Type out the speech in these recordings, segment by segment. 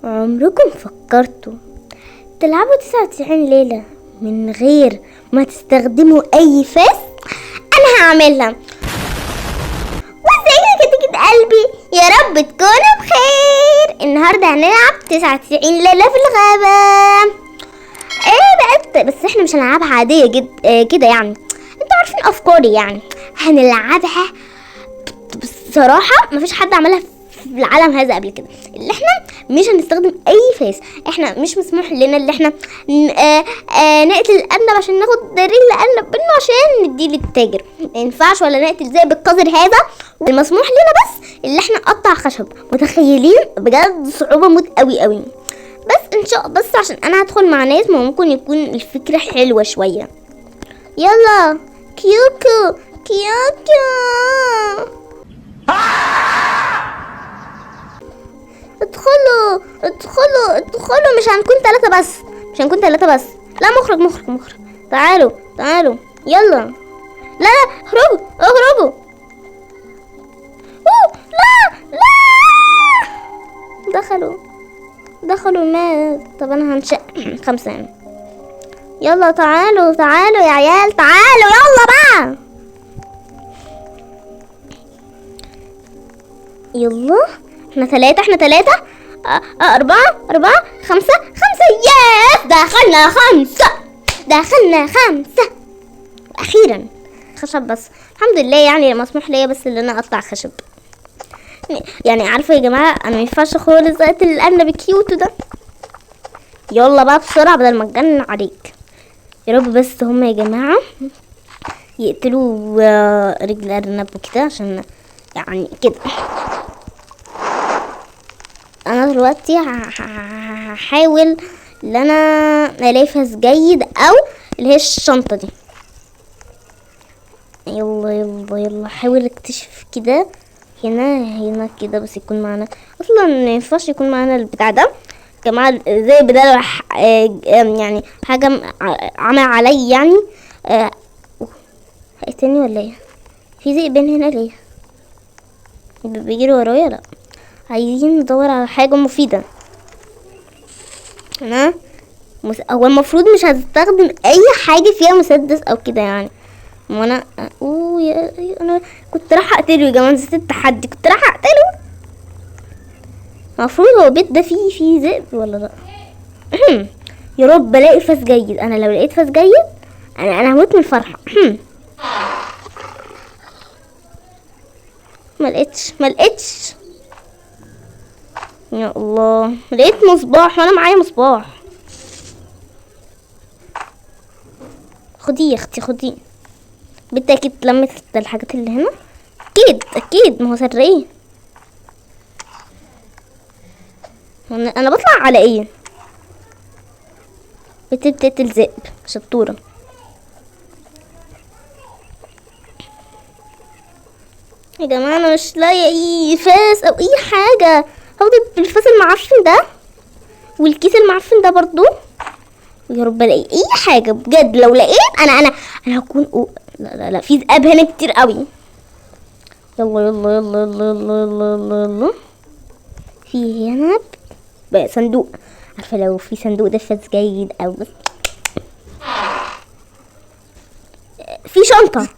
عمركم فكرتوا تلعبوا 99 ليلة من غير ما تستخدموا اي فاس؟ انا هعملها. وازيك يا كده قلبي، يا رب تكونوا بخير. النهارده هنلعب 99 ليلة في الغابة. ايه بقى، بس احنا مش هنلعبها عادية كده يعني، انتوا عارفين افكاري يعني. هنلعبها بصراحة مفيش حد عملها في العالم هذا قبل كده. اللي احنا مش هنستخدم اي فاس، احنا مش مسموح لنا اللي احنا نقتل الارنب عشان ناخد رجل الارنب منه عشان نديه للتاجر. ما ينفعش، ولا نقتل زي بالقذر هذا. المسموح لنا بس اللي احنا نقطع خشب. متخيلين بجد صعوبة موت قوي قوي. بس ان شاء بس عشان انا هدخل مع ناس ممكن يكون الفكرة حلوة شوية. يلا كيوكو كيوكو، ادخلوا ادخلوا ادخلوا. مش هنكون ثلاثة بس. لا، مخرج. تعالوا يلا. لا اخرجوا. لا دخلوا ما. طب انا هنشق 5 يعني. يلا تعالوا يا عيال، تعالوا يلا بقى. يلا احنا ثلاثة. 4 5. ياس، دخلنا 5 اخيرا. خشب بس الحمد لله، يعني مسموح ليا بس ان انا اقطع خشب. يعني عارفه يا جماعه، انا ما ينفعش خالص اقتل الارنب الكيوت ده. يلا بقى بسرعه بدل ما اتجنن عليك. يا رب بس هم يا جماعه يقتلوا رجل الارنب وكده، عشان يعني كده. انا دلوقتي هحاول ان انا الاقي فاس جيد، او اللي هي الشنطه دي. يلا حاول اكتشف كده. هنا كده بس يكون معنا. اصلا ما ينفعش يكون معنا البتاع ده يا جماعه، زي بدل يعني حاجه عمل علي يعني. هيقتلني ولا ايه؟ في ذئبين هنا ليه بيجري ورايا؟ لا، عايزين ندور على حاجه مفيده. انا هو المفروض مش هتستخدم اي حاجه فيها مسدس او كده يعني. وانا انا كنت راح اقتله يا جماعه، نسيت التحدي، كنت راح اقتله. المفروض هو البيت ده فيه ذئب ولا لا؟ يا رب الاقي فاس جيد. انا لو لقيت فاس جيد انا هموت من الفرحه. ما لقيتش. يا الله، لقيت مصباح وانا معايا مصباح. خدي يا اختي خدي. بالتأكيد لمت الحاجات اللي هنا. اكيد ما هو سرية. انا بطلع على ايه؟ بتقتل ذئب، شطورة. يا جماعة انا مش لاقي اي فاس او اي حاجة. هاخد بالفاس المعفن ده والكيس المعفن ده برضو. يا رب الاقي اي حاجة بجد. لو لقيت انا هكون لا في ذئاب هنا كتير قوي. يلا. في هنا بقى صندوق. عارفه لو في صندوق ده فاز جيد، او في شنطه.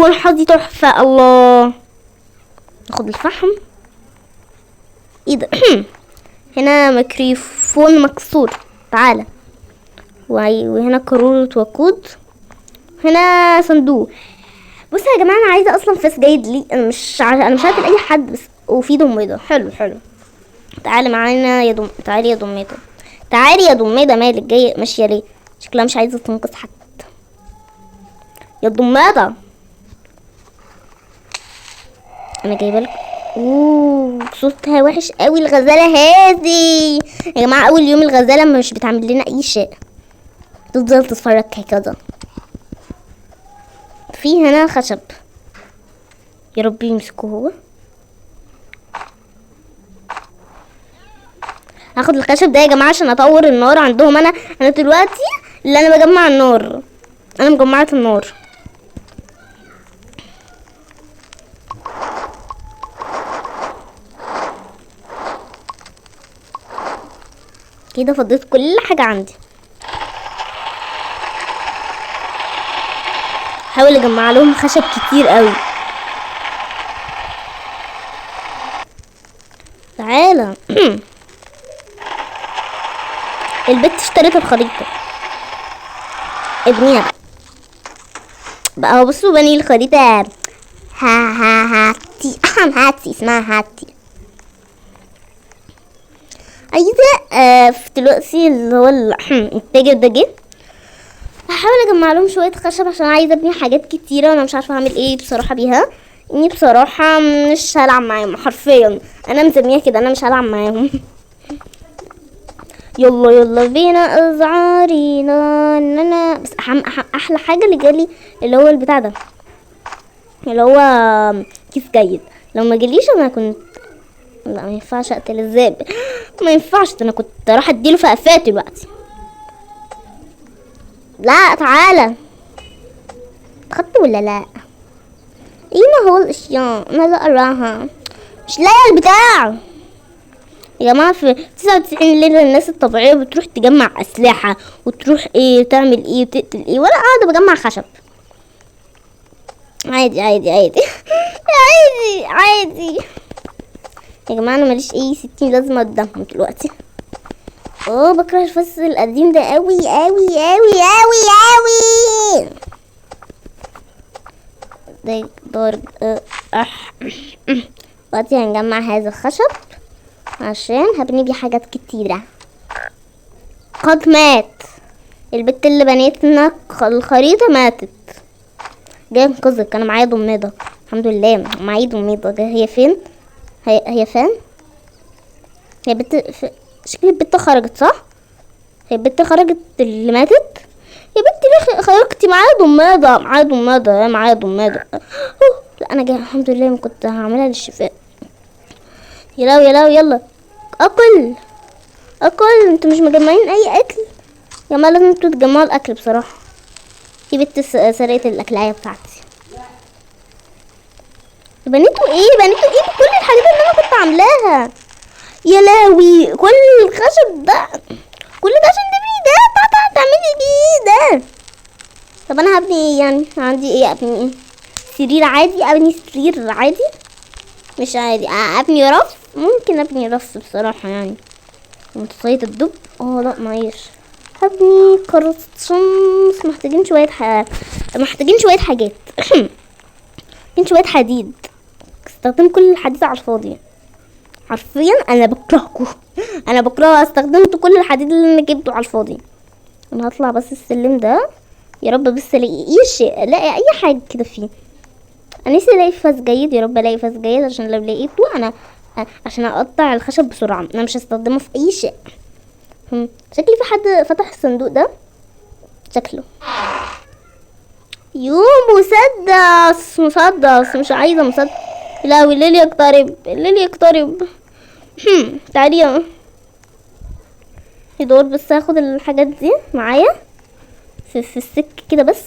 الحظ تحفه. الله، ناخد الفحم. ايه ده؟ هنا ميكروفون مكسور، تعالى. وهنا كرولة وقود. هنا صندوق. بصوا يا جماعه، انا عايزه اصلا فاس جيد لي. انا مش هقتل اي حد بس. وفي ضميضه. حلو. تعالي معانا يا تعالي يا ضميضه. مالك جايه ماشيه ليه؟ شكلها مش عايزه تنقذ حد. يا ضميضه، انا جايبه لك. صوتها وحش قوي الغزاله هذه يا جماعه. اول يوم الغزاله مش بتعمل لنا اي شيء، تفضل تتفرج هكذا. في هنا خشب، يا رب يمسكه هو. هاخد الخشب ده يا جماعه عشان اطور النار عندهم. انا دلوقتي اللي انا بجمع النار، انا مجمعه النار. كده فضيت كل حاجة عندي. حاول اجمع لهم خشب كتير قوي. تعالى. البت اشترت الخريطة، ابنيها بقى. بصوا بني الخريطة. هاتي هاتي اسمها هاتي. عايزة في دلوقتي اللي هو التاجر ده جه. هحاول اجمع لهم شوية خشب عشان عايزة ابني حاجات كتيرة وانا مش عارفة اعمل ايه بصراحة بيها. اني بصراحة مش هلعب معاهم حرفيا، انا مسميها كده، انا مش هلعب معاهم. يلا يلا بينا ازعاري لا. بس احلى حاجة اللي جالي اللي هو البتاع ده، اللي هو كيس جيد. لو ما جاليش انا كنت، لا ما ينفعش اقتل الذئب، ما ينفعش، انا كنت راح اديله في قفاه دلوقتي. لا تعالى، خدت ولا لا؟ اين هو الاشياء؟ ماذا اراها؟ مش لاقي البتاع يا جماعه. في 99 ليله الناس الطبيعيه بتروح تجمع اسلحه وتروح ايه تعمل ايه وتقتل ايه، وانا قاعده بجمع خشب. عادي عادي عادي. عادي عادي يا جماعه، انا ماليش اي 60 لازمه قدامهم دلوقتي. بكره الفصل القديم ده قوي قوي قوي قوي قوي. ده درج. دلوقتي هنجمع هذا الخشب عشان هبني بيه حاجات كتيرة. قد مات البت اللي بنيتنا الخريطة، ماتت. جاي انقذك، انا معايا ضميضة الحمد لله، معايا ضميضة. هي فين؟ هي فين؟ هي بنت شكل البت خرجت صح؟ هي البت خرجت اللي ماتت. يا بنتي ليه خرجتي؟ معايا ضميضة، معايا ضميضة. لا انا جاي الحمد لله، ما كنت هعملها للشفاء. يلا يلا اكل. انتوا مش مجمعين اي اكل يا جماعه، لازم انتوا تجمعوا الاكل بصراحه. في بنت سرقت الاكلايه بتاعتي. بنيتوا ايه بكل الحاجات اللي انا كنت عاملاها؟ يا لاوي، كل الخشب ده كل ده عشان تبني ده؟ تعملي بيه ده؟ طب انا هبني ايه يعني؟ عندي ايه ابني؟ ايه؟ سرير عادي؟ ابني سرير عادي مش عادي؟ ابني رف؟ ممكن ابني رف بصراحه يعني. منتصيد الدب؟ لا معيش. هبني قارورة شمس. محتاجين شوية حاجات. محتاجين شوية حديد. استخدم كل الحديد على الفاضي حرفيا. انا بكرهكم. انا بكره استخدمت كل الحديد اللي انا جبته على الفاضي. انا هطلع بس السلم ده، يا رب بس الاقي اي حاجه كده فيه. انا نفسي الاقي فاس جيد، يا رب الاقي فاس جيد عشان لو لقيته انا عشان اقطع الخشب بسرعه. انا مش هستخدمه في اي شيء. شكلي في حد فتح الصندوق ده شكله. مسدس مش عايزه مسدس. لا الليل يقترب. تعالي يدور. بس هاخد الحاجات دي معايا في السك كده بس.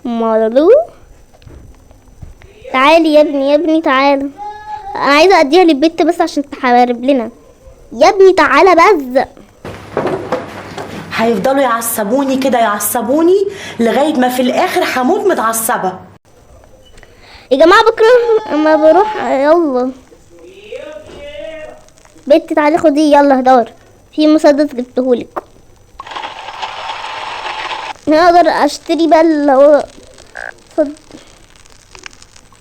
مالو تعالي يا ابني تعالى. انا عايزه اديها للبت بس عشان تحارب لنا. يا ابني تعالى بس. هيفضلوا يعصبوني كده لغايه ما في الاخر هموت متعصبه. يا جماعه بكره اما بروح. يلا بنت تعالي خدي، يلا دور في مسدس جبتهولك. اقدر اشتري بقى اللي هو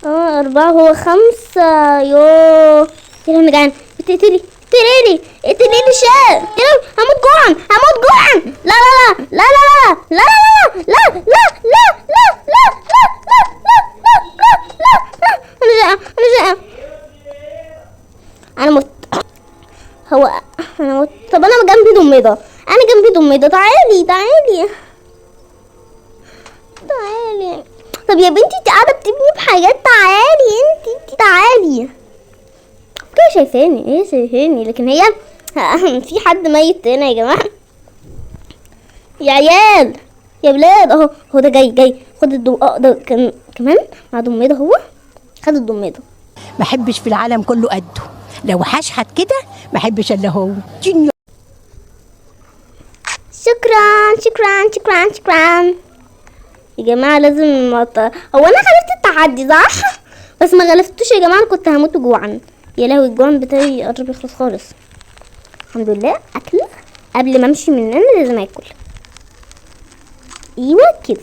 4 هو 5. يوه انا جعان. اقتلي شاء. هموت جوعا. لا انا جائع. انا مت. انا مت. طب انا جنبي ضميضة. تعالي. طب يا بنتي انت قاعده بتبني بحاجات. تعالي كده. شايفاني لكن هي في حد ميت هنا يا جماعه. يا عيال يا بلاد هو ده جاي. خد ده كمان مع ضميضه. هو خد الضميضه. ما احبش في العالم كله قده. لو هشحت كده ما احبش الا هو جنيور. شكرا شكرا شكرا شكرا يا جماعة. لازم هو انا غلبت التحدي صح؟ بس ما غلبتوش يا جماعة، انا كنت هموت جوعا. يا لهوي الجوعان بتاعي قرب يخلص خالص. الحمد لله اكل قبل ما امشي من هنا، لازم اكل. ايوه كده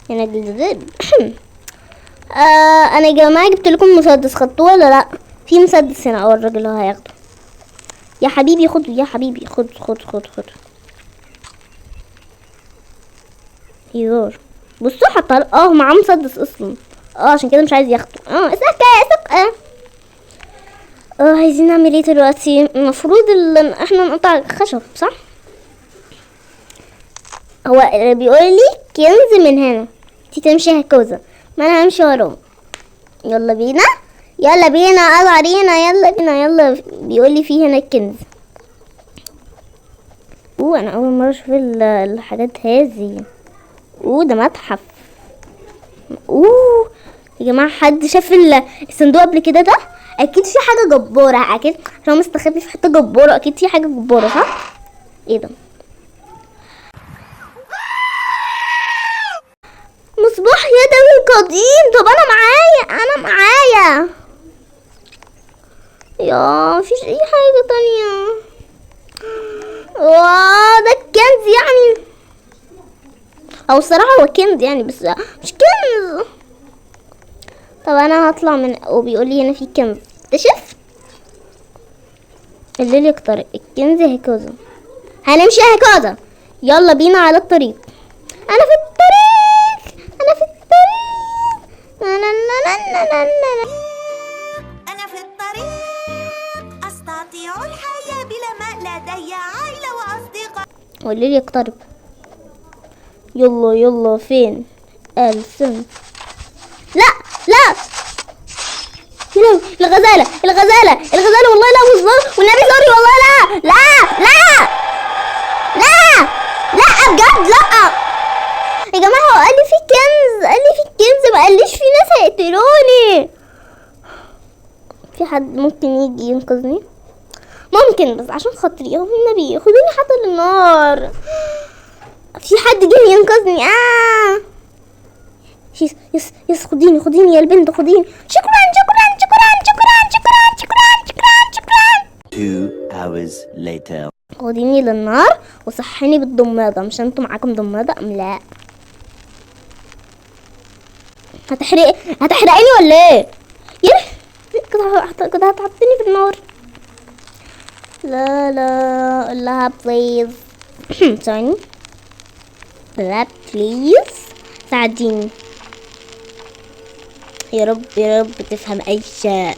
هنا جلد. انا يا جماعة جبت لكم مسدس، خدتوه ولا لا؟ في مسدس هنا، الراجل اللي هياخده. يا حبيبي خد، يا حبيبي خد خد خد خد. هزار. بصوا حتى معاه مسدس اصلا. عشان كده مش عايز ياخده. اسكه. عايزين نعمل ايه دلوقتي؟ المفروض احنا نقطع خشب صح؟ هو بيقول لي كنز من هنا، انتي تمشي هكذا، ما انا همشي وراه. يلا بينا يلا بينا علينا، يلا بينا يلا. بيقول لي في هنا الكنز. انا اول مره اشوف الحاجات هذه. ده متحف. يا جماعه حد شاف الصندوق قبل كده ده؟ اكيد في حاجه جباره، اكيد عشان مستخبي في حته جباره، اكيد في حاجه جباره صح؟ ايه ده؟ مصباح يدوي قديم. طب انا معايا يا مفيش اي حاجه تانية. ده الكنز يعني، او الصراحه هو كنز يعني بس مش كنز. طب انا هطلع من، وبيقول لي هنا في كنز. اكتشف الليل يقترب، الكنز هكذا، هنمشي هكذا. يلا بينا على الطريق. انا في الطريق. أنا في الطريق أستطيع الحياة بلا ما لدي عائلة وأصدقاء. والليل يقترب. يلا فين السن؟ لا يا الغزالة والله لا والله والنبي سوري والله لا بجد لا يا جماعة. هو قال لي في كنز، ما قاليش في ناس هيقتلوني. في حد ممكن يجي ينقذني؟ ممكن، بس عشان خاطري يا النبي خدوني حتى للنار. في حد جه ينقذني. يس خديني يا البنت، خديني. شكرا 2 hours later. خديني للنار وصحيني بالضمادة. مش انتوا معاكم ضمادة ام لا؟ هتحرقيني ولا ايه؟ كده هتحطيني في النار. لا قول لها بليز. ثاني لا بليز ساعديني يا رب تفهم اي شيء.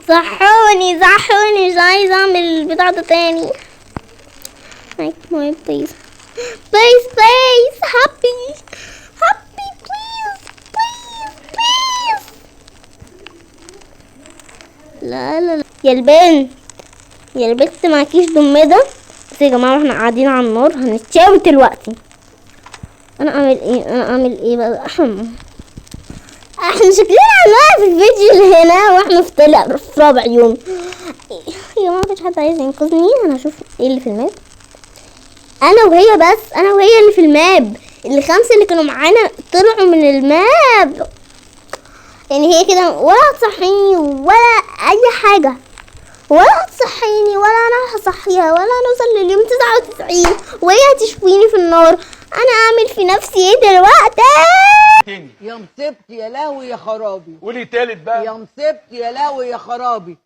صحوني مش عايزه اعمل البتاع ده تاني. بليز happy please. لا يا البنت معكيش ضمادة. بس يا جماعه احنا قاعدين على النار هنتشاوي دلوقتي. انا اعمل ايه بقى؟ احنا شكلنا هنوقف الفيديو اللي هنا واحنا في رابع يوم. يا جماعه مفيش حد عايز ينقذني. انا هشوف ايه اللي في الماب. انا وهي اللي في الماب. ال5 اللي كانوا معانا طلعوا من الماب. يعني هي كده ولا هتصحيني ولا اي حاجه، ولا هتصحيني ولا انا هصحيها، ولا نوصل لليوم 99 وهي هتشويني في النار. انا اعمل في نفسي ايه دلوقتي؟ يا مصيبتي يا لهوي يا خرابي. قولي تالت بقى. يا مصيبتي يا لهوي يا خرابي.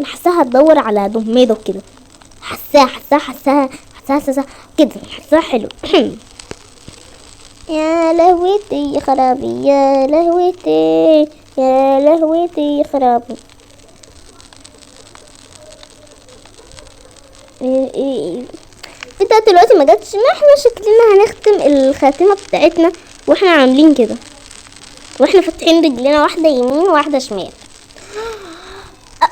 انا حاساها هتدور على ضميده كده. حاساها كده، حاساها حلو. يا لهوتي يا خرابي، يا لهوتي يا خرابي. انت دلوقتي ما جاتش. ما احنا شكلنا هنختم الخاتمه بتاعتنا واحنا عاملين كده، واحنا فاتحين رجلنا واحده يمين وواحده شمال.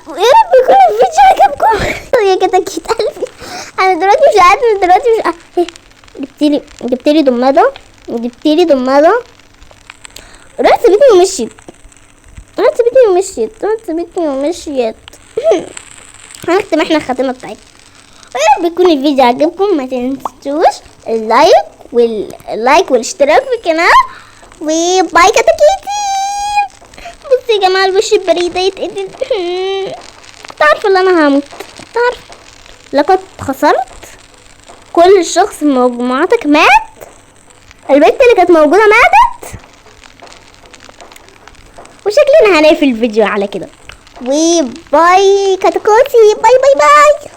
يا رب يكون الفيديو عجبكم. يا كتاكيت قلبي انا دلوقتي مش عارفه. جبتيلي ضماده راحت سابتني ومشيت. هنختم احنا الخاتمة بتاعتنا. ويا رب يكون الفيديو عجبكم. ما تنسوش اللايك والاشتراك في القناة. وباي كتاكيتي. بصي يا جماعة الوش البريء ده يتقتل. كنت عارفة ان انا هموت. كنت عارفة. لقد خسرت. كل شخص في مجموعتك مات. البنت اللي كانت موجودة ماتت. وشكلنا هنقفل الفيديو على كده. وباي كتاكوتي. باي باي باي.